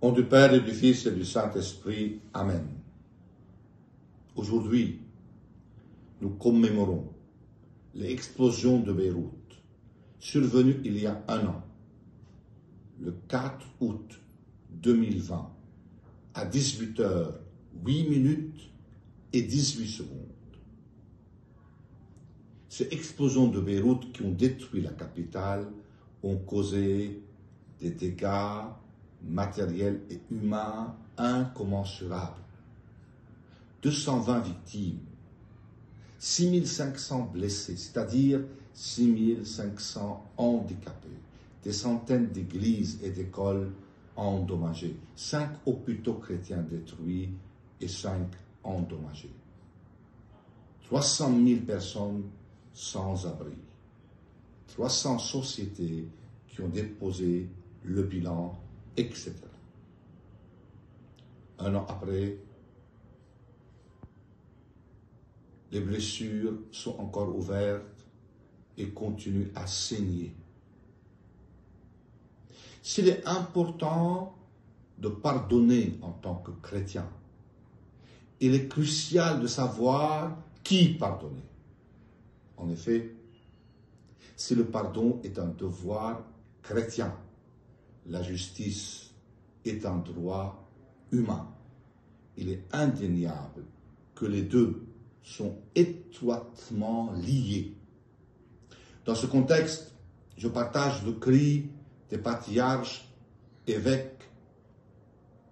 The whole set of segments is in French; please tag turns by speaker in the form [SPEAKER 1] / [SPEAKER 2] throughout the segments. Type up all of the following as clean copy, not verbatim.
[SPEAKER 1] Au nom du Père et du Fils et du Saint-Esprit. Amen. Aujourd'hui, nous commémorons l'explosion de Beyrouth, survenue il y a un an, le 4 août 2020, à 18h, 8 minutes et 18 secondes. Ces explosions de Beyrouth qui ont détruit la capitale ont causé des dégâts matériels et humains incommensurables. 220 victimes, 6500 blessés, c'est-à-dire 6500 handicapés, des centaines d'églises et d'écoles endommagées, 5 hôpitaux chrétiens détruits et 5 endommagés, 300 000 personnes sans abri, 300 sociétés qui ont déposé le bilan, etc. Un an après, les blessures sont encore ouvertes et continuent à saigner. S'il est important de pardonner en tant que chrétien, il est crucial de savoir qui pardonner. En effet, si le pardon est un devoir chrétien, la justice est un droit humain. Il est indéniable que les deux sont étroitement liés. Dans ce contexte, je partage le cri des patriarches évêques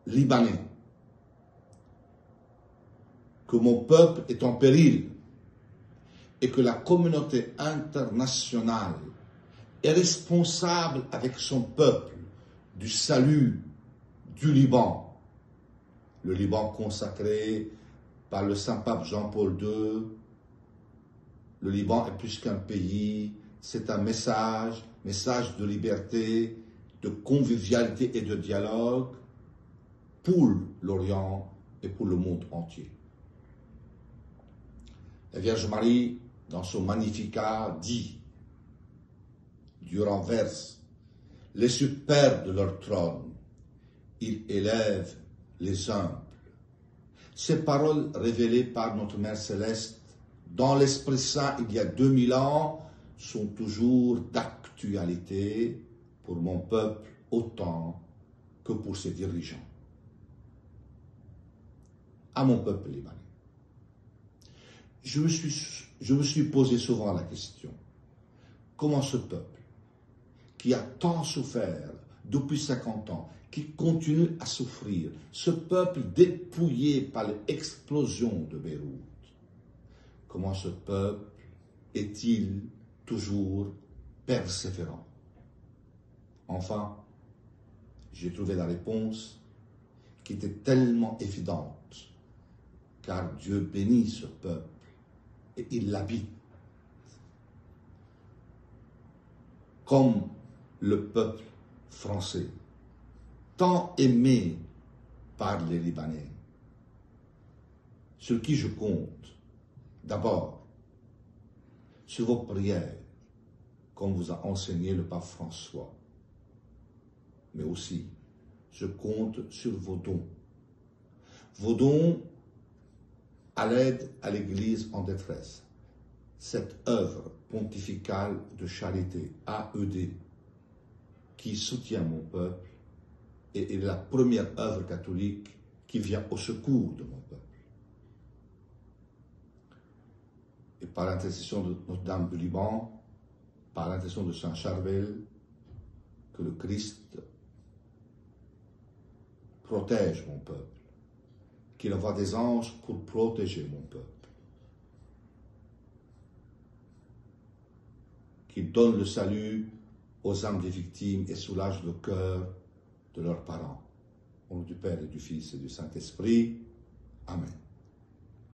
[SPEAKER 1] libanais que mon peuple est en péril et que la communauté internationale est responsable avec son peuple du salut du Liban. Le Liban consacré par le Saint-Pape Jean-Paul II. Le Liban est plus qu'un pays, c'est un message de liberté, de convivialité et de dialogue pour l'Orient et pour le monde entier. La Vierge Marie, dans son Magnificat, dit: Dieu renverse les superbes de leur trône, il élève les humbles. Ces paroles révélées par notre Mère Céleste dans l'Esprit Saint il y a 2000 ans sont toujours d'actualité pour mon peuple autant que pour ses dirigeants. À mon peuple libanais, je me suis posé souvent la question: comment ce peuple, qui a tant souffert depuis 50 ans, qui continue à souffrir, ce peuple dépouillé par l'explosion de Beyrouth, comment ce peuple est-il toujours persévérant? Enfin, j'ai trouvé la réponse qui était tellement évidente, car Dieu bénit ce peuple et il l'habite. Comme le peuple français, tant aimé par les Libanais, sur qui je compte d'abord sur vos prières, comme vous a enseigné le pape François, mais aussi je compte sur vos dons à l'aide à l'Église en détresse, cette œuvre pontificale de charité, AED, qui soutient mon peuple et est la première œuvre catholique qui vient au secours de mon peuple. Et par l'intercession de Notre-Dame du Liban, par l'intercession de Saint Charbel, que le Christ protège mon peuple, qu'il envoie des anges pour protéger mon peuple, qu'il donne le salut aux âmes des victimes et soulage le cœur de leurs parents. Au nom du Père et du Fils et du Saint-Esprit. Amen.